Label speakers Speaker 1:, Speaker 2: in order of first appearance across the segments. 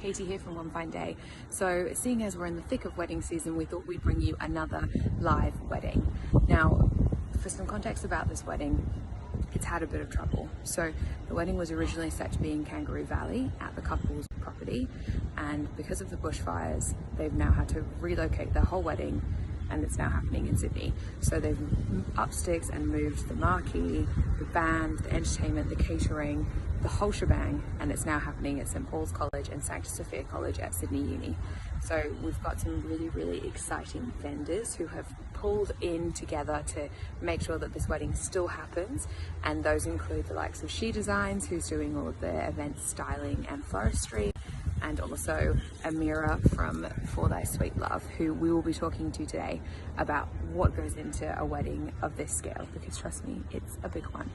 Speaker 1: Katie here from One Fine Day. So seeing as we're in the thick of wedding season, we thought we'd bring you another live wedding. Now, for some context about this wedding, it's had a bit of trouble. So the wedding was originally set to be in Kangaroo Valley at the couple's property, and because of the bushfires, they've now had to relocate their whole wedding, and it's now happening in Sydney. So they've upped sticks and moved the marquee, the band, the entertainment, the catering, the whole shebang, and it's now happening at St Paul's College and Sancta Sophia College at Sydney Uni. So we've got some really exciting vendors who have pulled in together to make sure that this wedding still happens, and those include the likes of She Designs, who's doing all of the event styling and floristry, and also Amira from For Thy Sweet Love, who we will be talking to today about what goes into a wedding of this scale, because trust me, it's a big one.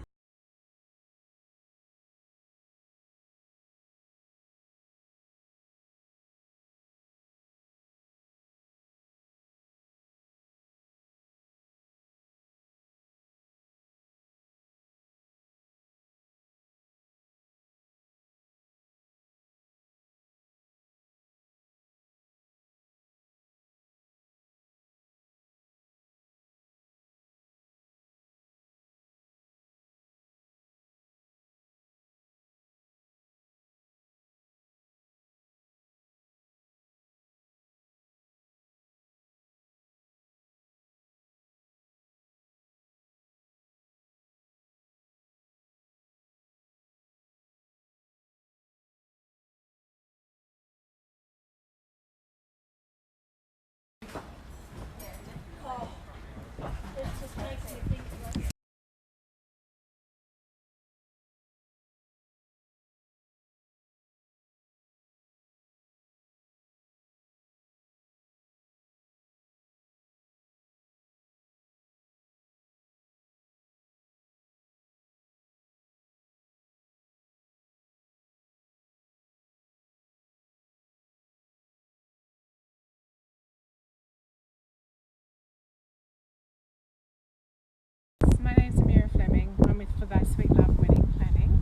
Speaker 2: My name is Amira Fleming. I'm with For Thy Sweet Love Wedding Planning.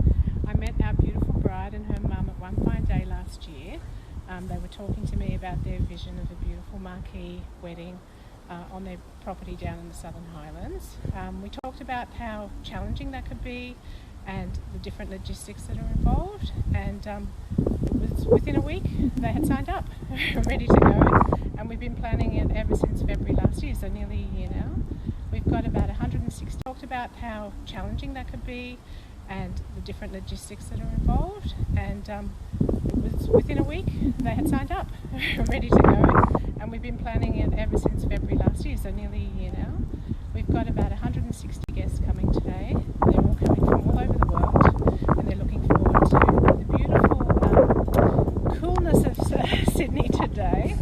Speaker 2: I met our beautiful bride and her mum at One Fine Day last year. They were talking to me about their vision of a beautiful marquee wedding on their property down in the Southern Highlands. We talked about how challenging that could be and the different logistics that are involved, and within a week they had signed up, ready to go, and we've been planning it ever since February last year, so nearly a year now. We've got about 160. Talked about how challenging that could be and the different logistics that are involved, and within a week they had signed up, ready to go, and we've been planning it ever since February last year, so nearly a year now. We've got about 160 guests coming today. They're all coming from all over the world, and they're looking forward to the beautiful coolness of Sydney today.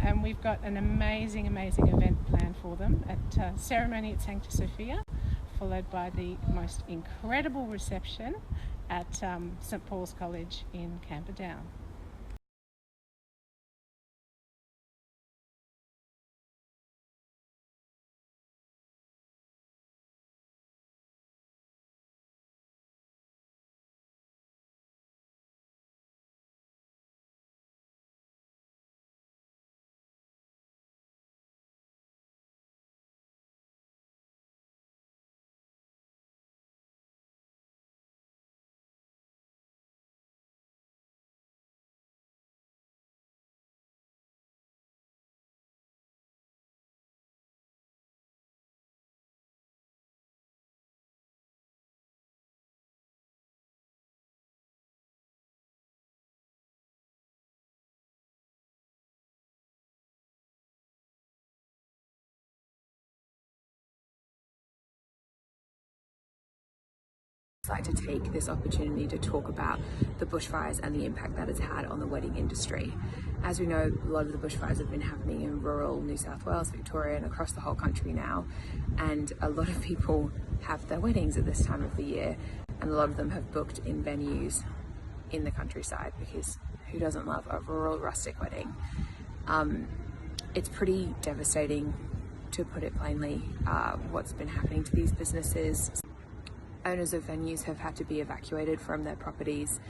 Speaker 2: And we've got an amazing event planned for them at ceremony at Sancta Sophia, followed by the most incredible reception at St Paul's College in Camperdown.
Speaker 1: I'd like to take this opportunity to talk about the bushfires and the impact that it's had on the wedding industry. As we know, a lot of the bushfires have been happening in rural New South Wales, Victoria, and across the whole country now, and a lot of people have their weddings at this time of the year, and a lot of them have booked in venues in the countryside, because who doesn't love a rural rustic wedding? It's pretty devastating, to put it plainly, what's been happening to these businesses. owners of venues have had to be evacuated from their properties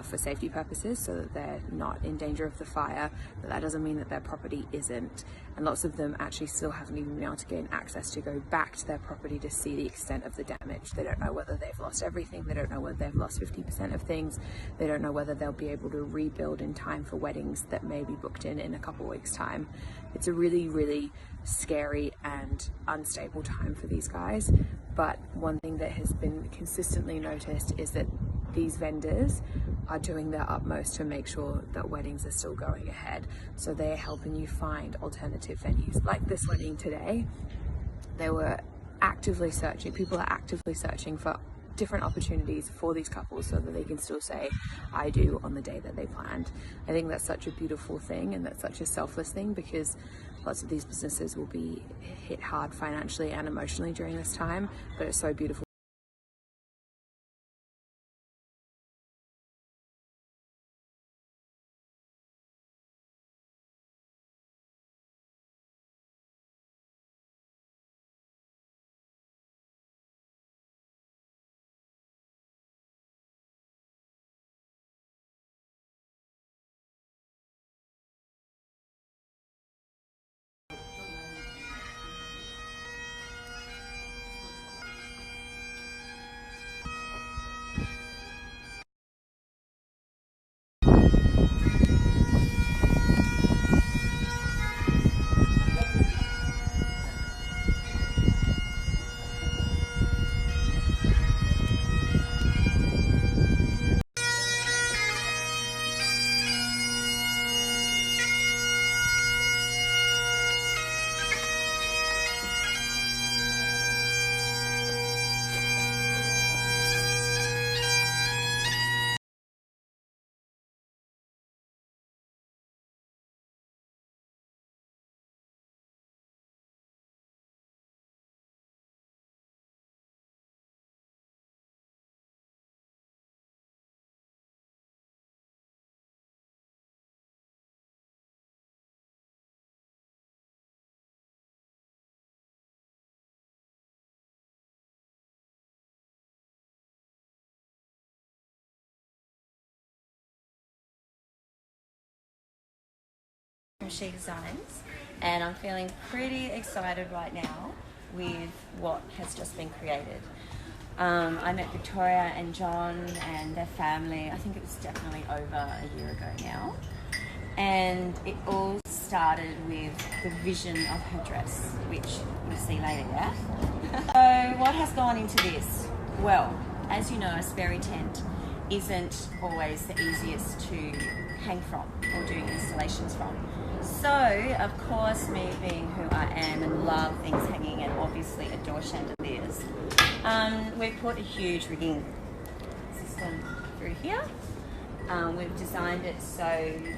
Speaker 1: for safety purposes, so that they're not in danger of the fire, but that doesn't mean that their property isn't. And lots of them actually still haven't even been able to gain access to go back to their property to see the extent of the damage. They don't know whether they've lost everything, they don't know whether they've lost 50% of things, they don't know whether they'll be able to rebuild in time for weddings that may be booked in a couple weeks' time. It's a really, really scary and unstable time for these guys. But one thing that has been consistently noticed is that these vendors are doing their utmost to make sure that weddings are still going ahead. So they're helping you find alternative venues. Like this wedding today, people are actively searching for different opportunities for these couples so that they can still say I do on the day that they planned. I think that's such a beautiful thing, and that's such a selfless thing, because lots of these businesses will be hit hard financially and emotionally during this time, but it's so beautiful.
Speaker 3: From She Designs, and I'm feeling pretty excited right now with what has just been created. I met Victoria and John and their family, I think it was definitely over a year ago now, and it all started with the vision of her dress, which you'll see later, yeah? So what has gone into this? Well, as you know, a Sperry tent isn't always the easiest to hang from or do installations from. So, of course, me being who I am and love things hanging and obviously adore chandeliers, we've put a huge rigging system through here. We've designed it so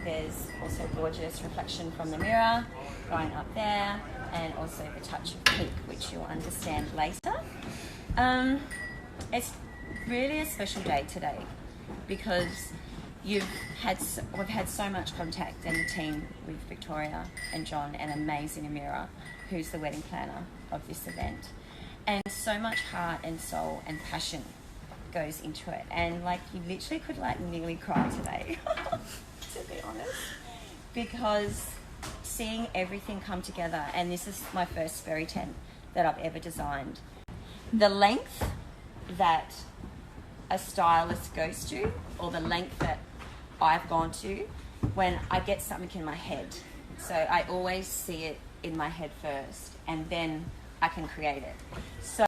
Speaker 3: there's also gorgeous reflection from the mirror going up there, and also a touch of pink, which you'll understand later. It's really a special day today because we've had so much contact and the team with Victoria and John and amazing Amira, who's the wedding planner of this event, and so much heart and soul and passion goes into it, and like you literally could like nearly cry today to be honest, because seeing everything come together, and this is my first Sperry tent that I've ever designed. The length that a stylist goes to, or the length that I've gone to when I get something in my head. So I always see it in my head first, and then I can create it. So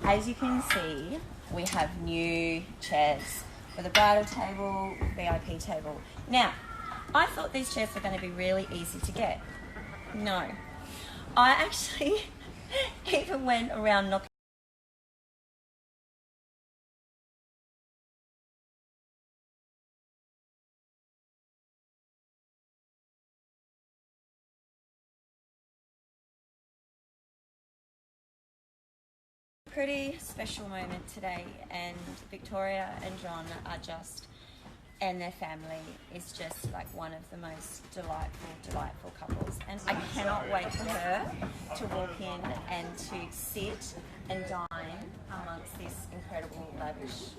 Speaker 3: as you can see, we have new chairs for the bridal table, VIP table. Now, I thought these chairs were going to be really easy to get. No. I actually even went around knocking pretty special moment today, and Victoria and John are just and their family is just like one of the most delightful couples. And I cannot wait for her to walk in and to sit and dine amongst this incredible lavish.